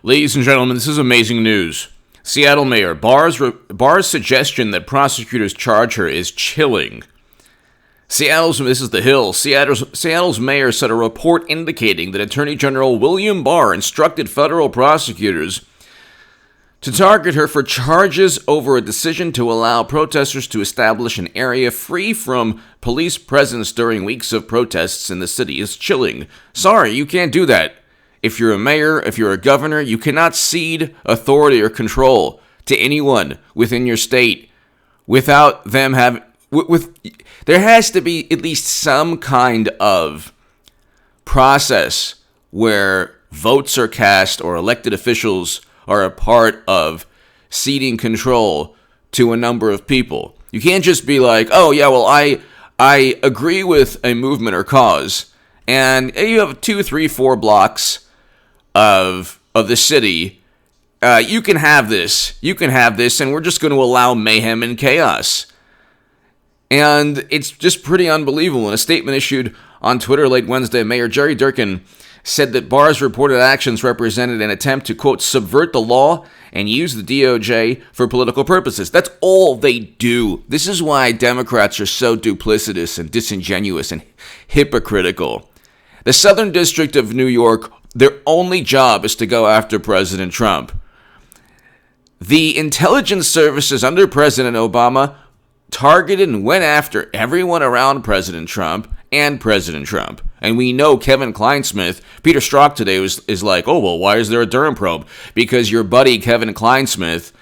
Ladies and gentlemen, this is amazing news. Seattle Mayor Barr's suggestion that prosecutors charge her is chilling. This is the Hill. Seattle's mayor said a report indicating that Attorney General William Barr instructed federal prosecutors to target her for charges over a decision to allow protesters to establish an area free from police presence during weeks of protests in the city is chilling. Sorry, you can't do that. If you're a mayor, if you're a governor, you cannot cede authority or control to anyone within your state without them having... There has to be at least some kind of process where votes are cast or elected officials are a part of ceding control to a number of people. You can't just be like, oh yeah, well I agree with a movement or cause, and you have 2, 3, 4 blocks of the city. You can have this, and we're just going to allow mayhem and chaos. And it's just pretty unbelievable. In a statement issued on Twitter late Wednesday, Mayor Jerry Durkan said that Barr's reported actions represented an attempt to, quote, subvert the law and use the DOJ for political purposes. That's all they do. This is why Democrats are so duplicitous and disingenuous and hypocritical. The Southern District of New York, their only job is to go after President Trump. The intelligence services under President Obama targeted and went after everyone around President Trump and President Trump. And we know Kevin Kleinsmith, Peter Strzok today is like, oh, well, why is there a Durham probe? Because your buddy Kevin Kleinsmith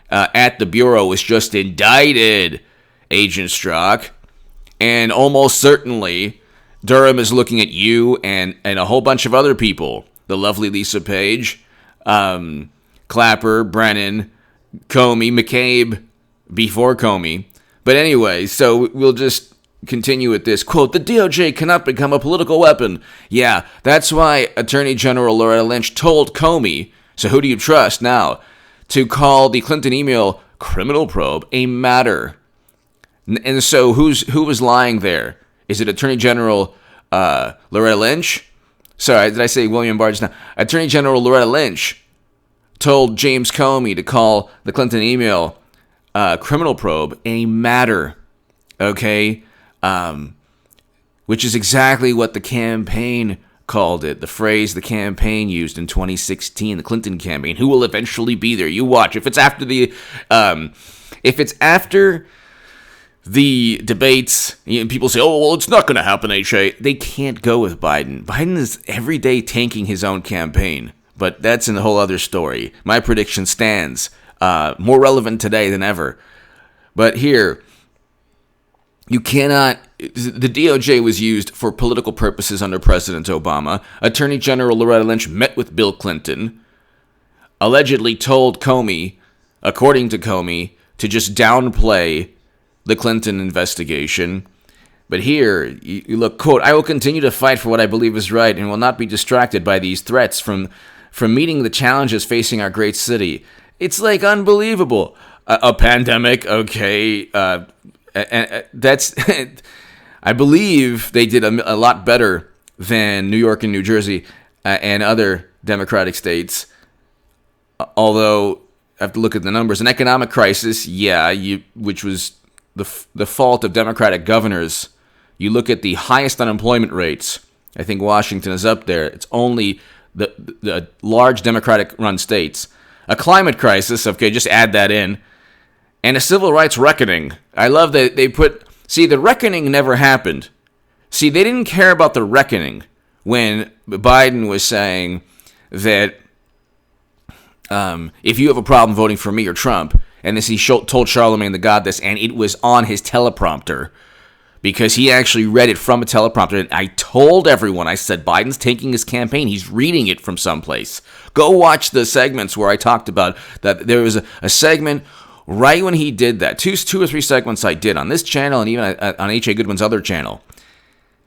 at the Bureau was just indicted, Agent Strzok. And almost certainly Durham is looking at you and a whole bunch of other people. The lovely Lisa Page, Clapper, Brennan, Comey, McCabe, before Comey. But anyway, so we'll just continue with this. Quote, the DOJ cannot become a political weapon. Yeah, that's why Attorney General Loretta Lynch told Comey, so who do you trust now, to call the Clinton email criminal probe a matter. And so who was lying there? Is it Attorney General Loretta Lynch? Sorry, did I say William Barr just now? Attorney General Loretta Lynch told James Comey to call the Clinton email criminal probe a matter, okay? Which is exactly what the campaign called it. The phrase the campaign used in 2016, the Clinton campaign. Who will eventually be there? You watch. If it's after the debates, and people say, oh, well, it's not going to happen, H.A. They can't go with Biden. Biden is every day tanking his own campaign. But that's a whole other story. My prediction stands. More relevant today than ever. But here, you cannot... The DOJ was used for political purposes under President Obama. Attorney General Loretta Lynch met with Bill Clinton, allegedly told Comey, according to Comey, to just downplay the Clinton investigation. But here, you look, quote, I will continue to fight for what I believe is right and will not be distracted by these threats from meeting the challenges facing our great city. It's like unbelievable. A pandemic, okay. That's, I believe they did a lot better than New York and New Jersey and other Democratic states. Although, I have to look at the numbers. An economic crisis, yeah, which was the fault of Democratic governors. You look at the highest unemployment rates. I think Washington is up there. It's only the large Democratic-run states. A climate crisis, okay, just add that in. And a civil rights reckoning. I love that they put... See, the reckoning never happened. See, they didn't care about the reckoning when Biden was saying that if you have a problem voting for me or Trump, and this he told Charlemagne the God this, and it was on his teleprompter, because he actually read it from a teleprompter. And I told everyone, I said, Biden's taking his campaign. He's reading it from someplace. Go watch the segments where I talked about that. There was a segment right when he did that. Two or three segments I did on this channel and even on H.A. Goodman's other channel.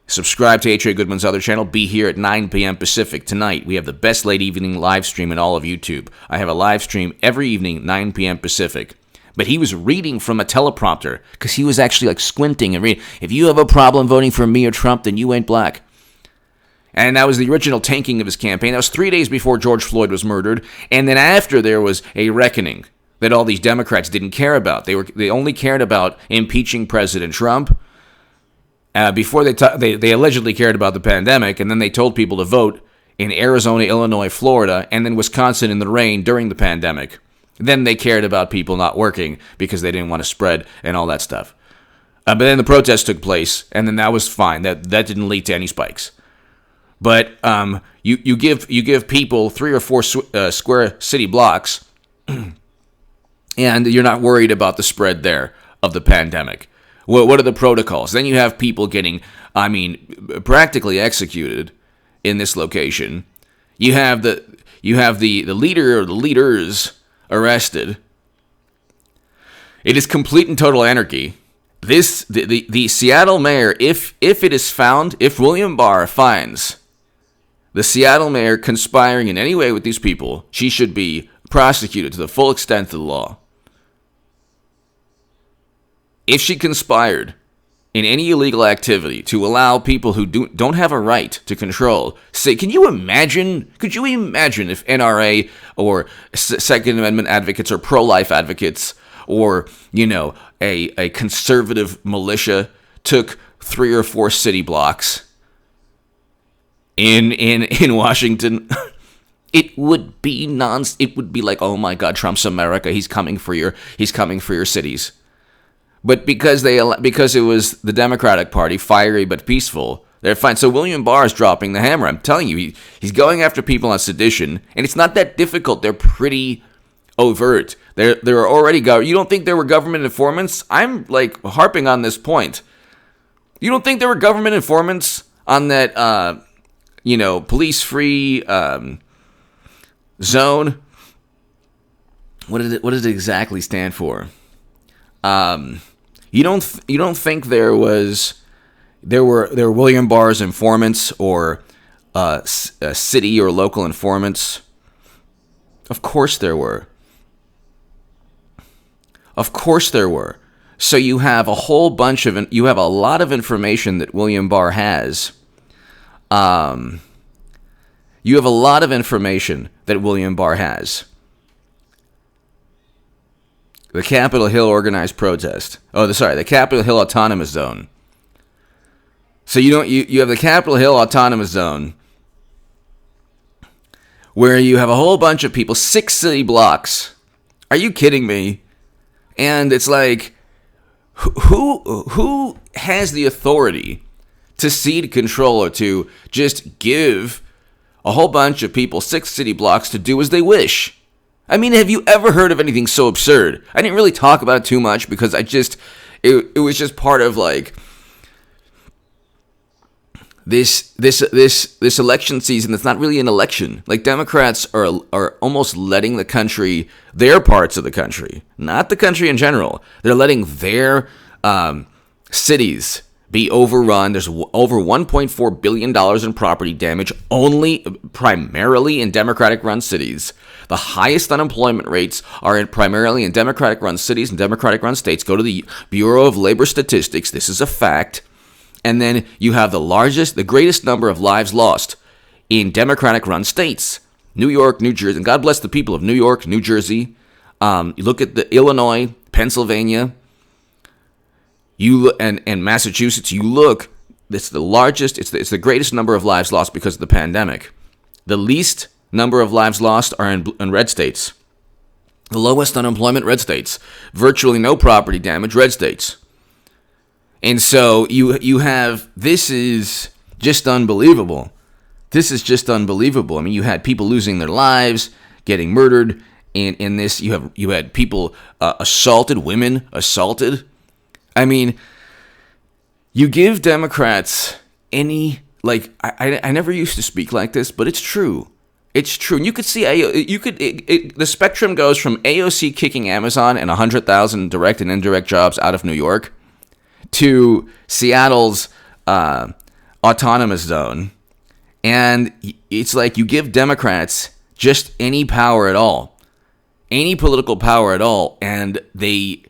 Subscribe to H.A. Goodman's other channel. Be here at 9 p.m. Pacific. Tonight, we have the best late evening live stream in all of YouTube. I have a live stream every evening, 9 p.m. Pacific. But he was reading from a teleprompter because he was actually like squinting and reading. If you have a problem voting for me or Trump, then you ain't black. And that was the original tanking of his campaign. That was 3 days before George Floyd was murdered. And then after, there was a reckoning that all these Democrats didn't care about. They only cared about impeaching President Trump. Before they allegedly cared about the pandemic, and then they told people to vote in Arizona, Illinois, Florida, and then Wisconsin in the rain during the pandemic. Then they cared about people not working because they didn't want to spread and all that stuff. But then the protests took place, and then that was fine. That didn't lead to any spikes. But you give people 3 or 4 square city blocks, and you're not worried about the spread there of the pandemic. What are the protocols? Then you have people getting, practically executed in this location. You have the leader or the leaders arrested. It is complete and total anarchy. The Seattle mayor, if it is found, if William Barr finds the Seattle mayor conspiring in any way with these people, she should be prosecuted to the full extent of the law. If she conspired in any illegal activity to allow people who don't have a right to control, say, could you imagine if NRA or Second Amendment advocates or pro-life advocates or, a conservative militia took 3 or 4 city blocks in Washington? It would be it would be like, oh my God, Trump's America. He's coming for your cities. But because it was the Democratic Party, fiery but peaceful, they're fine. So William Barr is dropping the hammer. I'm telling you, he's going after people on sedition, and it's not that difficult. They're pretty overt. There are already you don't think there were government informants? I'm harping on this point. You don't think there were government informants on that police-free zone? What does it exactly stand for? You don't think there were William Barr's informants or city or local informants? Of course there were. Of course there were. So you have a lot of information that William Barr has. You have a lot of information that William Barr has. The Capitol Hill organized protest. The Capitol Hill Autonomous Zone. So you have the Capitol Hill Autonomous Zone where you have a whole bunch of people, 6 city blocks. Are you kidding me? And it's like, who has the authority to cede control or to just give a whole bunch of people 6 city blocks to do as they wish? I mean, have you ever heard of anything so absurd? I didn't really talk about it too much because it was just part of this election season. It's not really an election. Democrats are almost letting the country, their parts of the country, not the country in general, they're letting their cities be overrun. There's over $1.4 billion in property damage, primarily in Democratic-run cities. The highest unemployment rates are primarily in Democratic-run cities and Democratic-run states. Go to the Bureau of Labor Statistics. This is a fact. And then you have the greatest number of lives lost in Democratic-run states. New York, New Jersey, and God bless the people of New York, New Jersey. You look at the Illinois, Pennsylvania, and Massachusetts. It's the largest. It's the greatest number of lives lost because of the pandemic. The least number of lives lost are in red states. The lowest unemployment, red states. Virtually no property damage, red states. And so you have, this is just unbelievable. This is just unbelievable. I mean, you had people losing their lives, getting murdered. In this, you had people assaulted, women assaulted. I mean, you give Democrats any, I never used to speak like this, but it's true. It's true. And you could see, the spectrum goes from AOC kicking Amazon and 100,000 direct and indirect jobs out of New York to Seattle's autonomous zone. And it's like you give Democrats just any power at all, any political power at all, and they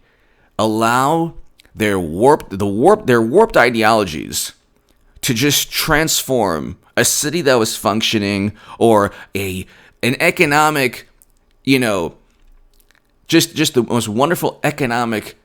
allow their warped ideologies to just transform a city that was functioning, or an economic, just the most wonderful economic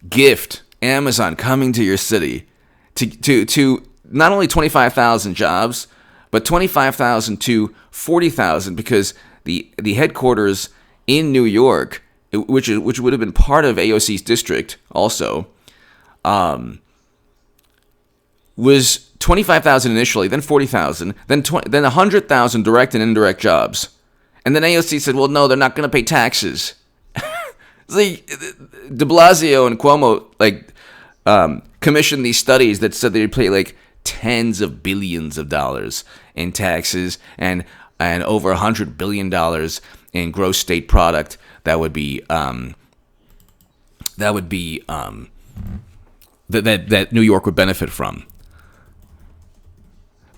gift, Amazon coming to your city, to not only 25,000 jobs, but 25,000 to 40,000, because the headquarters in New York, which would have been part of AOC's district also, was 25,000 initially, then 40,000, then 100,000 direct and indirect jobs. And then AOC said, well, no, they're not going to pay taxes. See, de Blasio and Cuomo commissioned these studies that said they'd pay like tens of billions of dollars in taxes and over $100 billion in gross state product that New York would benefit from.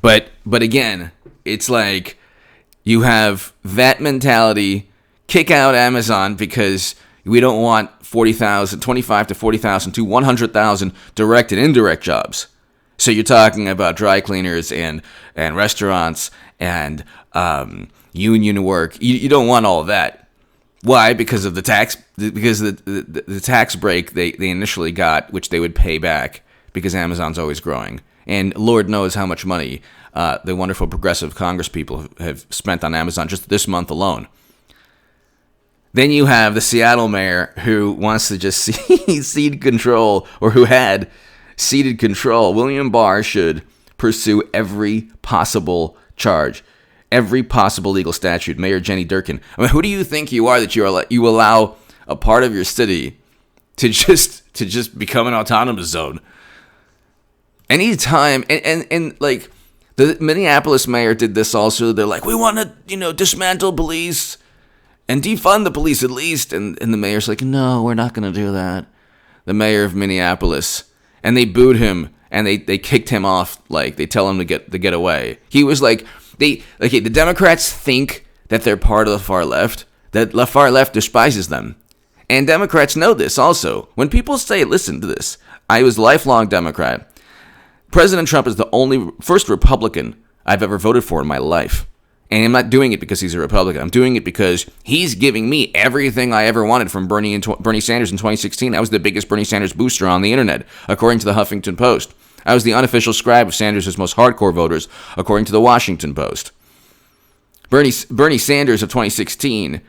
But again, it's like you have that mentality. Kick out Amazon because we don't want 25 to 40,000 to 100,000 direct and indirect jobs. So you're talking about dry cleaners and restaurants and union work. You don't want all of that. Why? Because of the tax. Because the tax break they initially got, which they would pay back because Amazon's always growing. And Lord knows how much money the wonderful progressive Congress people have spent on Amazon just this month alone. Then you have the Seattle mayor who wants to just cede control, or who had ceded control. William Barr should pursue every possible charge, every possible legal statute. Mayor Jenny Durkan. I mean, who do you think you are that you allow a part of your city to just become an autonomous zone? Anytime, and like the Minneapolis mayor did this also. They're like, we want to dismantle police and defund the police at least. And the mayor's like, no, we're not going to do that. The mayor of Minneapolis. And they booed him and they kicked him off. Like, they tell him to get away. He was like, the Democrats think that they're part of the far left, that the far left despises them. And Democrats know this also. When people say, listen to this, I was a lifelong Democrat. President Trump is the first Republican I've ever voted for in my life. And I'm not doing it because he's a Republican. I'm doing it because he's giving me everything I ever wanted from Bernie Sanders in 2016. I was the biggest Bernie Sanders booster on the internet, according to the Huffington Post. I was the unofficial scribe of Sanders' most hardcore voters, according to the Washington Post. Bernie Sanders of 2016,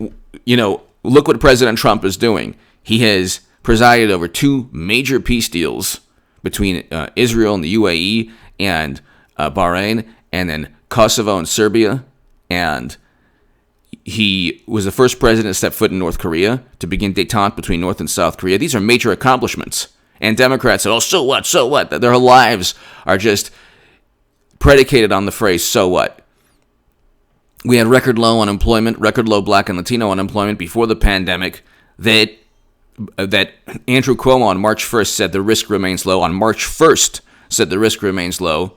look what President Trump is doing. He has presided over 2 major peace deals between Israel and the UAE and Bahrain, and then Kosovo and Serbia, and he was the first president to step foot in North Korea to begin détente between North and South Korea. These are major accomplishments. And Democrats said, oh, so what, so what? Their lives are just predicated on the phrase, so what? We had record low unemployment, record low Black and Latino unemployment before the pandemic that Andrew Cuomo on March 1st said the risk remains low. On March 1st said the risk remains low.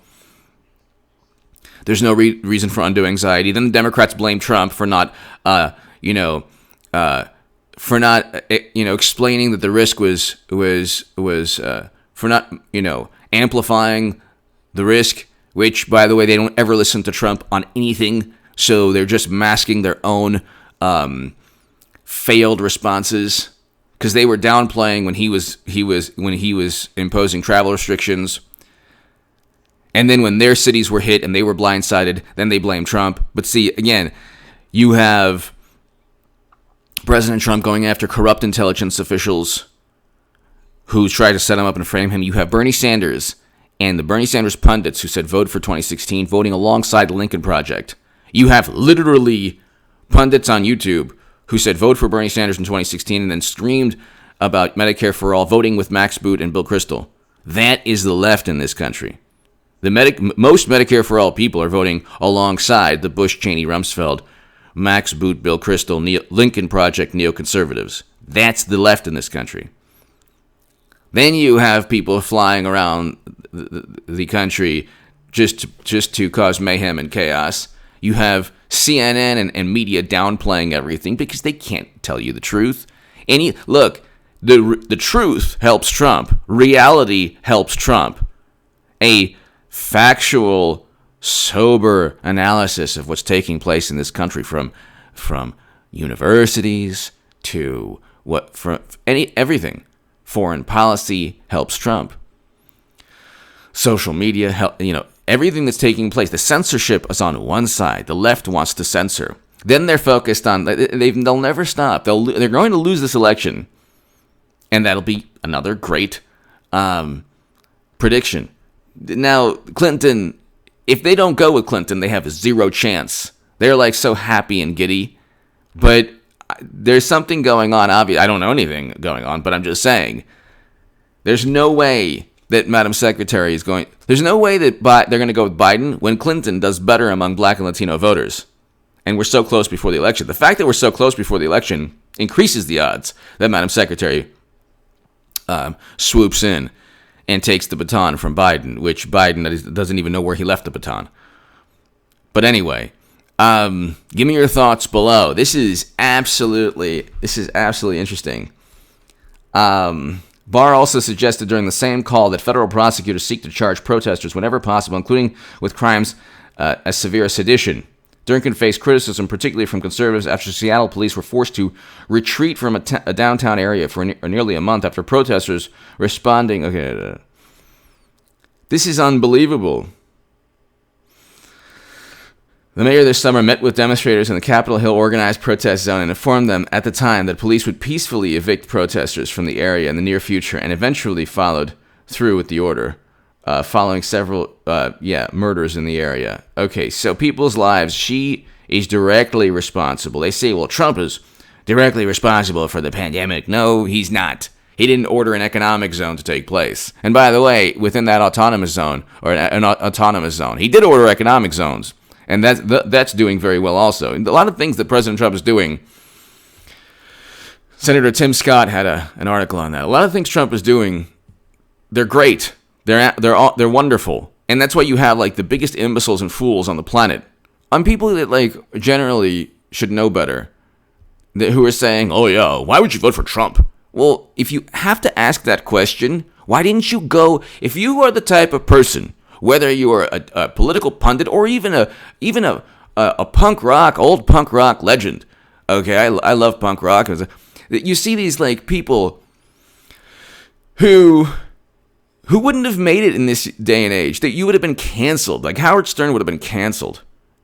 There's no reason for undue anxiety. Then the Democrats blame Trump for not, explaining that the risk was for not, amplifying the risk. Which, by the way, they don't ever listen to Trump on anything, so they're just masking their own failed responses because they were downplaying when he was imposing travel restrictions. And then when their cities were hit and they were blindsided, then they blame Trump. But see, again, you have President Trump going after corrupt intelligence officials who try to set him up and frame him. You have Bernie Sanders and the Bernie Sanders pundits who said vote for 2016, voting alongside the Lincoln Project. You have literally pundits on YouTube who said vote for Bernie Sanders in 2016 and then screamed about Medicare for All, voting with Max Boot and Bill Kristol. That is the left in this country. Most Medicare for All people are voting alongside the Bush, Cheney, Rumsfeld, Max Boot, Bill Kristol, Lincoln Project neoconservatives. That's the left in this country. Then you have people flying around the country just to cause mayhem and chaos. You have CNN and media downplaying everything because they can't tell you the truth. Look, The truth helps Trump. Reality helps Trump. A factual, sober analysis of what's taking place in this country, from universities to everything. Foreign policy helps Trump. Social media, everything that's taking place. The censorship is on one side. The left wants to censor. Then they're focused on, they'll never stop. They're going to lose this election. And that'll be another great prediction. Now, Clinton, if they don't go with Clinton, they have a zero chance. They're like so happy and giddy. But there's something going on. Obviously, I don't know anything going on, but I'm just saying. There's no way that Madam Secretary is going... There's no way that they're going to go with Biden when Clinton does better among black and Latino voters. And we're so close before the election. The fact that we're so close before the election increases the odds that Madam Secretary swoops in and takes the baton from Biden, which Biden doesn't even know where he left the baton. But anyway, give me your thoughts below. This is absolutely interesting. Barr also suggested during the same call that federal prosecutors seek to charge protesters whenever possible, including with crimes as severe as sedition. Durkan faced criticism, particularly from conservatives, after Seattle police were forced to retreat from a downtown area for nearly a month after protesters responding. Okay, this is unbelievable. The mayor this summer met with demonstrators in the Capitol Hill organized protest zone and informed them at the time that police would peacefully evict protesters from the area in the near future, and eventually followed through with the order, following several murders in the area. Okay, so people's lives, she is directly responsible. They say, well, Trump is directly responsible for the pandemic. No, he's not. He didn't order an economic zone to take place. And by the way, within that autonomous zone, he did order economic zones. And that's doing very well also. And a lot of things that President Trump is doing, Senator Tim Scott had an article on that. A lot of things Trump is doing, they're great. They're wonderful. And that's why you have like the biggest imbeciles and fools on the planet. On people that like generally should know better, who are saying, oh yeah, why would you vote for Trump? Well, if you have to ask that question, why didn't you go, if you are the type of person, whether you are a political pundit or even a punk rock, old punk rock legend. Okay, I love punk rock. You see these like people who wouldn't have made it in this day and age. That you would have been canceled. Like Howard Stern would have been canceled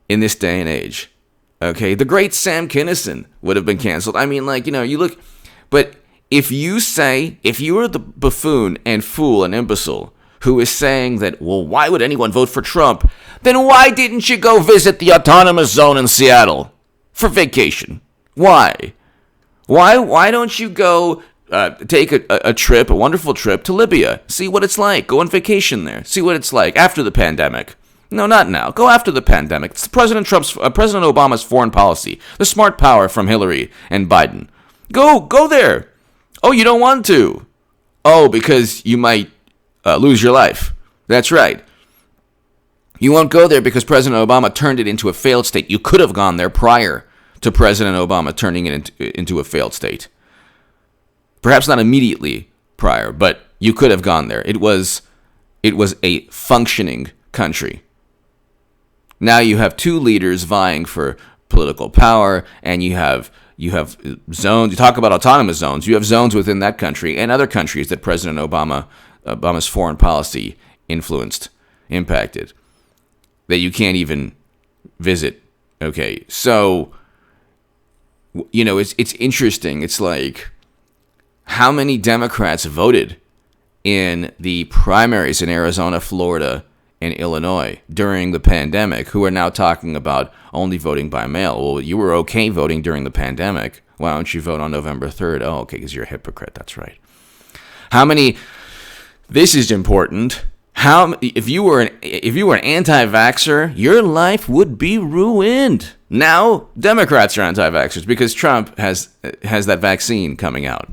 in this day and age. Okay, the great Sam Kinison would have been canceled. I mean, like, you look, but if you are the buffoon and fool and imbecile who is saying that, well, why would anyone vote for Trump? Then why didn't you go visit the autonomous zone in Seattle for vacation? Why? Why don't you go take a trip, a wonderful trip to Libya? See what it's like. Go on vacation there. See what it's like after the pandemic. No, not now. Go after the pandemic. It's President Obama's foreign policy. The smart power from Hillary and Biden. Go there. Oh, you don't want to. Oh, because you might lose your life. That's right. You won't go there because President Obama turned it into a failed state. You could have gone there prior to President Obama turning it into a failed state. Perhaps not immediately prior, but you could have gone there. It was a functioning country. Now you have two leaders vying for political power, and you have zones. You talk about autonomous zones. You have zones within that country and other countries that President Obama's foreign policy impacted, that you can't even visit. Okay, so, it's interesting. It's like, how many Democrats voted in the primaries in Arizona, Florida, and Illinois during the pandemic who are now talking about only voting by mail? Well, you were okay voting during the pandemic. Why don't you vote on November 3rd? Oh, okay, because you're a hypocrite. That's right. How many... This is important. If you were an anti-vaxxer, your life would be ruined. Now, Democrats are anti-vaxxers because Trump has that vaccine coming out.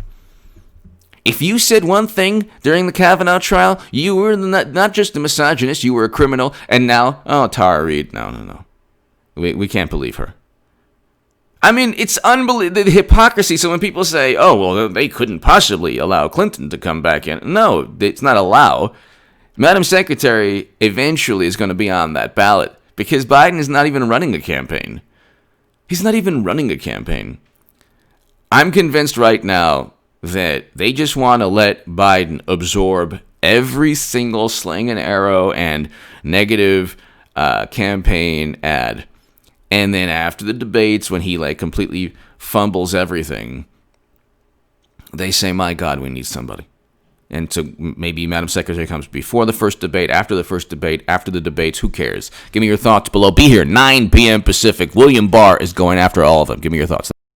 If you said one thing during the Kavanaugh trial, you were not just a misogynist, you were a criminal, and now, Tara Reid, no. We can't believe her. I mean, it's unbelievable, the hypocrisy. So when people say, oh, well, they couldn't possibly allow Clinton to come back in. No, it's not allow. Madam Secretary eventually is going to be on that ballot because Biden is not even running a campaign. He's not even running a campaign. I'm convinced right now that they just want to let Biden absorb every single sling and arrow and negative campaign ad. And then after the debates, when he completely fumbles everything, they say, my God, we need somebody. And so maybe Madam Secretary comes before the first debate, after the first debate, after the debates. Who cares? Give me your thoughts below. Be here, 9 p.m. Pacific. William Barr is going after all of them. Give me your thoughts.